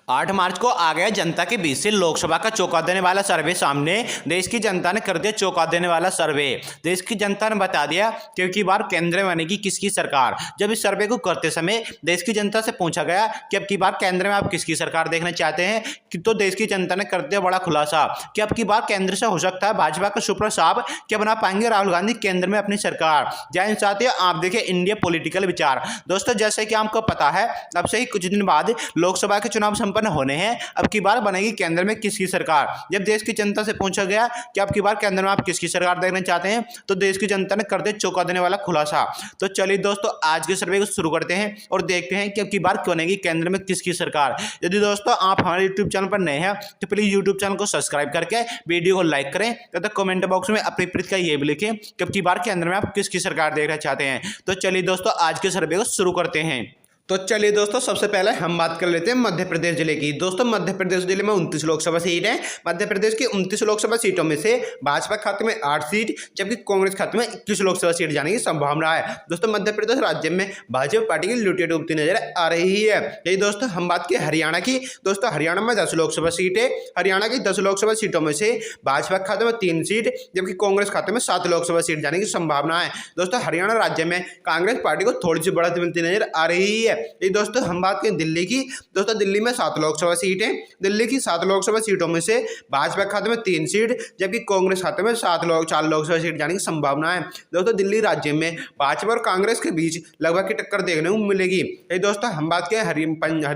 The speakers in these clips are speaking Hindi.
8 मार्च को आ गया जनता के बीच से लोकसभा का चौंका देने वाला सर्वे सामने। देश की जनता ने कर दिया चौंका देने वाला सर्वे। देश की जनता ने बता दिया कि अब की बार केंद्र में बनेगी किसकी सरकार। जब इस सर्वे को करते समय देश की जनता से पूछा गया कि अब की बार केंद्र में आप किसकी सरकार देखना चाहते हैं, तो देश की जनता ने कर दिया बड़ा खुलासा कि अब की बार केंद्र से हो सकता है भाजपा का सुपर साहब क्या बना पाएंगे राहुल गांधी केंद्र में अपनी सरकार। जय साथियों, आप देखिए इंडिया पॉलिटिकल विचार। दोस्तों, जैसे कि आपको पता है अब से ही कुछ दिन बाद लोकसभा के चुनाव संपन्न होने हैं। अब की बार बनेगी केंद्र में किसकी सरकार। जब देश की जनता से पूछा गया कि अब की बार केंद्र में आप किसकी सरकार देखना चाहते हैं, तो देश की जनता ने कर दिया चौंका देने वाला खुलासा। तो चलिए दोस्तों, आज के सर्वे को शुरू करते हैं और देखते हैं कि अब की बार बनेगी केंद्र में किसकी सरकार। यदि दोस्तों आप हमारे यूट्यूब चैनल पर नए हैं तो प्लीज यूट्यूब चैनल को सब्सक्राइब करके वीडियो को लाइक करें तथा कमेंट बॉक्स में अपनी प्रतिक्रिया ये भी लिखें कि अब की बार केंद्र में आप किसकी सरकार देखना चाहते हैं। तो चलिए दोस्तों, आज के सर्वे को शुरू करते हैं। तो चलिए दोस्तों, सबसे पहले हम बात कर लेते हैं मध्य प्रदेश जिले की। दोस्तों, मध्य प्रदेश जिले में 29 लोकसभा सीट है। मध्य प्रदेश की 29 लोकसभा सीटों में से भाजपा खाते में 8 सीट जबकि कांग्रेस खाते में 21 लोकसभा सीट जाने की संभावना है। दोस्तों, मध्य प्रदेश राज्य में भाजपा पार्टी की लुटिया डूबती नजर आ रही है। यही दोस्तों हम बात की हरियाणा की। दोस्तों, हरियाणा में 10 लोकसभा सीट है। हरियाणा की 10 लोकसभा सीटों में से भाजपा खाते में 3 सीट जबकि कांग्रेस खाते में 7 लोकसभा सीट जाने की संभावना है। दोस्तों, हरियाणा राज्य में कांग्रेस पार्टी को थोड़ी सी बढ़त मिलती नजर आ रही है। ये दोस्तों हम बात करें दिल्ली की। दोस्तों, दिल्ली में 7 लोकसभा सीट है। दिल्ली की 7 लोकसभा सीटों में से भाजपा खाते में 3 सीट जबकि कांग्रेस खाते में 4 लोकसभा सीट जाने की संभावना है। दोस्तों, दिल्ली राज्य में भाजपा और कांग्रेस के बीच लगभग की टक्कर देखने को मिलेगी। ये दोस्तों हम बात करें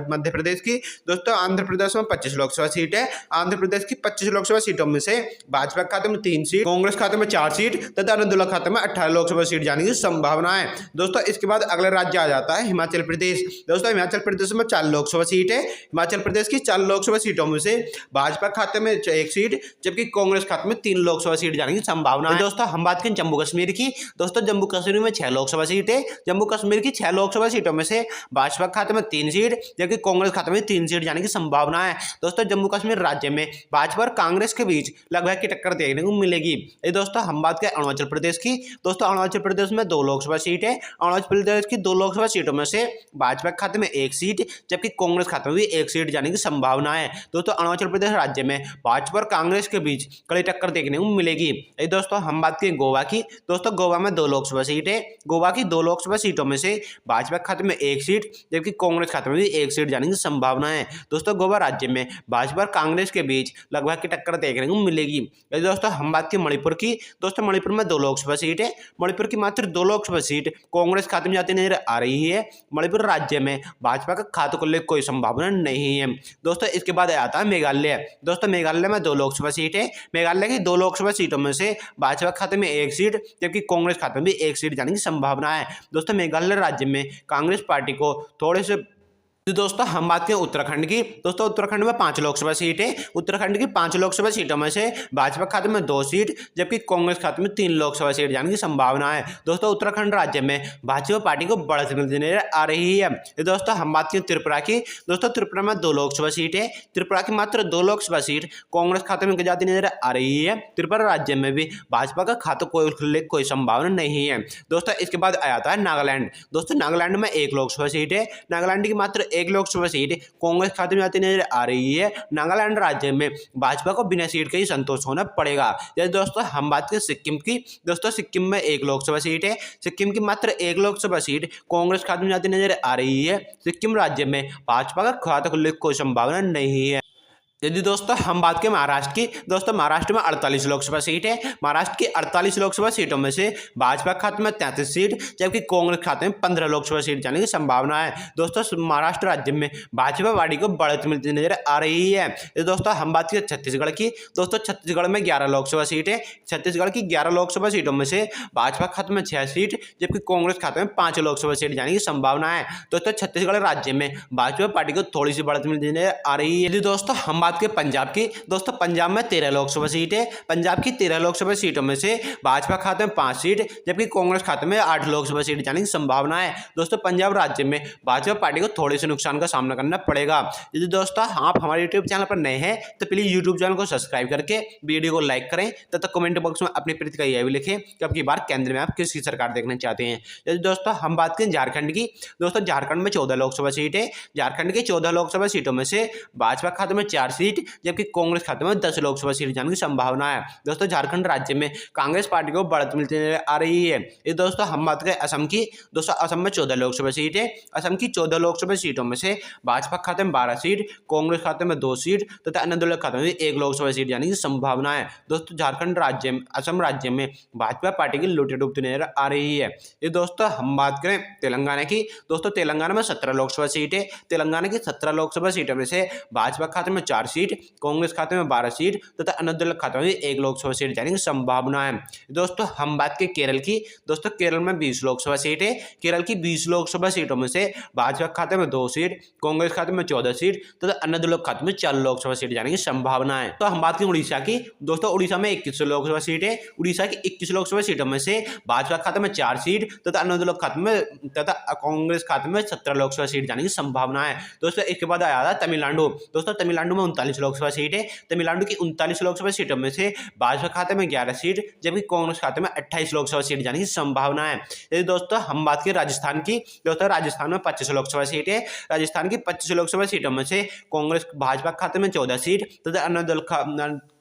मध्य प्रदेश की। दोस्तों, आंध्र प्रदेश में 25 लोकसभा सीट है। आंध्र प्रदेश की 25 लोकसभा सीटों में से भाजपा खाते में 3 सीट, कांग्रेस खाते में 4 सीट तथा अनंतनाग खाते में 18 लोकसभा सीट जाने की संभावना है। दोस्तों, इसके बाद अगला राज्य आ जाता है हिमाचल प्रदेश। दोस्तों, हिमाचल प्रदेश में 4 लोकसभा सीट है। हिमाचल प्रदेश की 4 लोकसभा सीटों में से भाजपा खाते में 1 सीट जबकि कांग्रेस खाते में 3 लोकसभा सीट जाने की संभावना है। दोस्तों, हम बात करें जम्मू कश्मीर की। दोस्तों, जम्मू कश्मीर में 6 लोकसभा सीट है। जम्मू कश्मीर की 6 लोकसभा सीटों में से भाजपा खाते में 3 सीट जबकि कांग्रेस खाते में 3 सीट जाने की संभावना है। दोस्तों, जम्मू कश्मीर राज्य में भाजपा और कांग्रेस के बीच लगभग की टक्कर देखने को मिलेगी। ये दोस्तों हम बात करें अरुणाचल प्रदेश की। दोस्तों, अरुणाचल प्रदेश में 2 लोकसभा सीट है। अरुणाचल प्रदेश की 2 लोकसभा सीटों में से भाजपा खाते में 1 सीट जबकि कांग्रेस खाते में भी 1 सीट जाने की संभावना है। दोस्तों, अरुणाचल प्रदेश राज्य में भाजपा और कांग्रेस के बीच कड़ी टक्कर देखने को मिलेगी। ये दोस्तों हम बात करें गोवा की। दोस्तों, गोवा में 2 लोकसभा सीट है। गोवा की 2 लोकसभा सीटों में से भाजपा खाते में 1 सीट जबकि कांग्रेस खाते में भी 1 सीट जाने की संभावना है। दोस्तों, गोवा राज्य में भाजपा और कांग्रेस के बीच लगभग की टक्कर देखने को मिलेगी। ये दोस्तों हम बात करें मणिपुर की। दोस्तों, मणिपुर में 2 लोकसभा सीट है। मणिपुर की मात्र 2 लोकसभा सीट कांग्रेस खाते में जाती नजर आ रही है। मणिपुर राज्य में भाजपा का खाते को लेकर कोई संभावना नहीं है। दोस्तों, इसके बाद आता है मेघालय। दोस्तों, मेघालय में 2 लोकसभा सीट है। मेघालय की 2 लोकसभा सीटों में से भाजपा खाते में 1 सीट जबकि कांग्रेस खाते में भी 1 सीट जाने की संभावना है। दोस्तों, मेघालय राज्य में कांग्रेस पार्टी को थोड़े से दोस्तों हम बात करें उत्तराखंड की। दोस्तों, उत्तराखंड में 5 लोकसभा सीट है। उत्तराखंड की 5 लोकसभा सीटों में से भाजपा खाते में 2 सीट जबकि कांग्रेस खाते में 3 लोकसभा सीट जाने की संभावना है। दोस्तों, उत्तराखंड राज्य में भाजपा पार्टी को बढ़त मिलती नजर आ रही है। दोस्तों, हम बात करें त्रिपुरा की। दोस्तों, त्रिपुरा में 2 लोकसभा सीट है। त्रिपुरा की मात्र 2 लोकसभा सीट कांग्रेस खाते में जाती नजर आ रही है। त्रिपुरा राज्य में भी भाजपा का खाता कोई संभावना नहीं है। दोस्तों, इसके बाद आ जाता है नागालैंड। दोस्तों, नागालैंड में 1 लोकसभा सीट है। नागालैंड की मात्र 1 लोकसभा सीट कांग्रेस खाते में आती नजर आ रही है। नागालैंड राज्य में भाजपा को बिना सीट के ही संतोष होना पड़ेगा। जैसे दोस्तों हम बात करें सिक्किम की। दोस्तों, सिक्किम में 1 लोकसभा सीट है। सिक्किम की मात्र 1 लोकसभा सीट कांग्रेस खाते में आती नजर आ रही है। सिक्किम राज्य में भाजपा का खाता खुलने की कोई संभावना नहीं है। यदि दोस्तों हम बात करें महाराष्ट्र की। दोस्तों, महाराष्ट्र में 48 लोकसभा सीट है। महाराष्ट्र की 48 लोकसभा सीटों में से भाजपा खाते में 33 सीट जबकि कांग्रेस खाते में 15 लोकसभा सीट जाने की संभावना है। दोस्तों, महाराष्ट्र राज्य में भाजपा पार्टी को बढ़त मिलती नजर आ रही है। दोस्तों, हम बात करें छत्तीसगढ़ की। दोस्तों, छत्तीसगढ़ में 11 लोकसभा सीट है। छत्तीसगढ़ की 11 लोकसभा सीटों में से भाजपा खाते में 6 सीट जबकि कांग्रेस खाते में 5 लोकसभा सीट जाने की संभावना है। दोस्तों, छत्तीसगढ़ राज्य में भाजपा पार्टी को थोड़ी सी बढ़त मिलती नजर आ रही है। यदि दोस्तों हम बात बात करें पंजाब की, दोस्तों पंजाब में 13 लोकसभा सीट है। पंजाब की 13 लोकसभा सीटों में से भाजपा खाते में 5 सीट, जबकि कांग्रेस खाते में 8 लोकसभा सीट जाने की संभावना है। दोस्तों पंजाब राज्य में भाजपा पार्टी को थोड़े से नुकसान का सामना करना पड़ेगा। यदि दोस्तों आप हमारे यूट्यूब चैनल पर नए हैं तो प्लीज यूट्यूब चैनल को सब्सक्राइब करके वीडियो को लाइक करें तथा कमेंट बॉक्स में अपनी प्रतिक्रिया भी लिखें कि अब की बार केंद्र में आप किसकी सरकार देखना चाहते हैं। यदि दोस्तों हम बात करें झारखंड की, दोस्तों झारखंड में 14 लोकसभा सीट है। झारखंड की 14 लोकसभा सीटों में से भाजपा खाते में 4 सीट, जबकि कांग्रेस खाते में 10 लोकसभा सीट जाने की संभावना है। दोस्तों झारखंड राज्य में कांग्रेस पार्टी को बढ़त मिलती नजर आ रही है। ये दोस्तों हम बात करें असम की, दोस्तों असम में 14 लोकसभा सीट है। असम की 14 लोकसभा सीटों में से भाजपा खाते में 12 सीट, कांग्रेस खाते में 2 सीट तथा अन्य दलों के खाते में 1 लोकसभा सीट जाने की संभावना है। दोस्तों झारखंड राज्य में, असम राज्य में भाजपा पार्टी की लूटी डूबती नजर आ रही है। ये दोस्तों हम बात करें तेलंगाना की, दोस्तों तेलंगाना में 17 लोकसभा सीट है। तेलंगाना की 17 लोकसभा सीटों में से भाजपा खाते में 4 सीट, कांग्रेस खाते में 12 सीट तथा अन्य दल खाते में 1 लोकसभा सीट जाने की संभावना है। दोस्तों हम बात करें केरल की, दोस्तों केरल में 20 लोकसभा सीट है। केरल की 20 लोकसभा सीटों में से भाजपा खाते में 2 सीट, कांग्रेस खाते में 14 सीट तथा अन्य दलों खाते में 4 लोकसभा सीट जाने की संभावना है। तो हम बात करें उड़ीसा की, दोस्तों उड़ीसा में 21 लोकसभा सीट है। उड़ीसा की 21 लोकसभा सीटों में से भाजपा खाते में 4 सीट तथा अन्य दलों खाते में तथा कांग्रेस खाते में 17 लोकसभा सीट जाने की संभावना है। दोस्तों इसके बाद आया था तमिलनाडु, दोस्तों तमिलनाडु में 39 लोकसभा सीट है। तमिलनाडु की 39 लोकसभा सीटों में से भाजपा खाते में 11 सीट, जबकि कांग्रेस खाते में 28 लोकसभा सीट जाने की संभावना है। यदि दोस्तों हम बात करें राजस्थान की, दोस्तों राजस्थान में 25 लोकसभा सीट है। राजस्थान की 25 लोकसभा सीटों में से कांग्रेस भाजपा खाते में 14 सीट तथा अन्य दल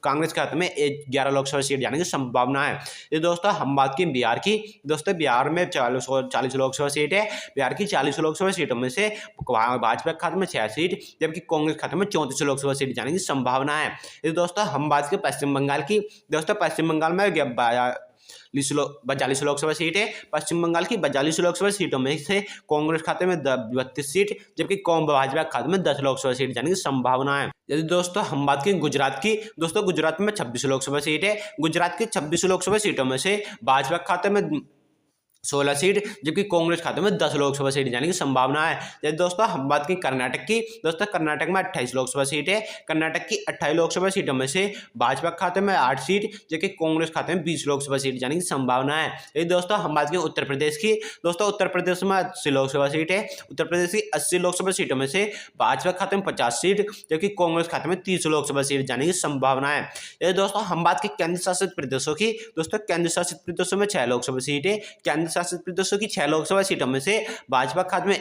कांग्रेस के खाते में 11 लोकसभा सीट जाने की संभावना है। ये दोस्तों हम बात की बिहार की, दोस्तों बिहार में 40 लोकसभा सीट है। बिहार की 40 लोकसभा सीटों में से भाजपा के खाते में 6 सीट, जबकि कांग्रेस खाते में 34 लोकसभा सीट जाने की संभावना है। ये दोस्तों हम बात की पश्चिम बंगाल की, दोस्तों पश्चिम बंगाल में 42 लोकसभा सीट है। पश्चिम बंगाल की 42 लोकसभा सीटों में से कांग्रेस खाते में 32 सीट, जबकि भाजपा खाते में 10 लोकसभा सीट जाने की संभावना है। यदि दोस्तों हम बात करें गुजरात की, दोस्तों गुजरात में 26 लोकसभा सीट है। गुजरात की 26 लोकसभा सीटों में से भाजपा खाते में 16 सीट, जबकि कांग्रेस खाते में 10 लोकसभा सीट जाने की संभावना है। यदि दोस्तों हम बात करें कर्नाटक की, दोस्तों कर्नाटक में 28 लोकसभा सीट है। कर्नाटक की 28 लोकसभा सीटों में से भाजपा खाते में 8 सीट, जबकि कांग्रेस खाते में 20 लोकसभा सीट जाने की संभावना है। यदि दोस्तों हम बात करें उत्तर प्रदेश की, दोस्तों उत्तर प्रदेश में 80 लोकसभा सीट है। उत्तर प्रदेश की 80 लोकसभा सीटों में से भाजपा खाते में 50 सीट, जबकि कांग्रेस खाते में 30 लोकसभा सीट जाने की संभावना है। यदि दोस्तों हम बात करें केंद्र शासित प्रदेशों की, दोस्तों केंद्र शासित प्रदेशों में 6 लोकसभा सीट है। केंद्र शासित प्रदेशों की 6 लोकसभा सीटों में से भाजपा खाते में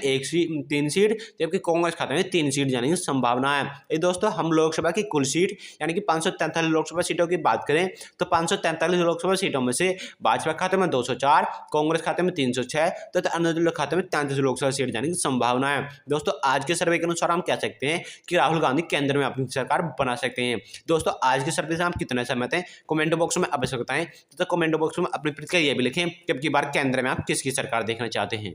3 सीट, जबकि कांग्रेस खाते में 3 सीट जाने की संभावना है। ये दोस्तों हम लोकसभा की कुल सीट यानी कि 543 लोकसभा सीटों की बात करें तो 543 लोकसभा सीटों में से भाजपा खाते में 204, कांग्रेस खाते में 306 तथा अन्य दलों खाते में 33 लोकसभा सीट जाने की संभावना है। दोस्तों आज के सर्वे के अनुसार हम कह सकते हैं कि राहुल गांधी केंद्र में अपनी सरकार बना सकते हैं। दोस्तों आज के सर्वे से आप कितने सहमत हैं कमेंट बॉक्स में अवश्य बताएं तथा कमेंट बॉक्स में अपनी प्रतिक्रिया भी लिखें कि अब की बार केंद्र में आप किसकी सरकार देखना चाहते हैं।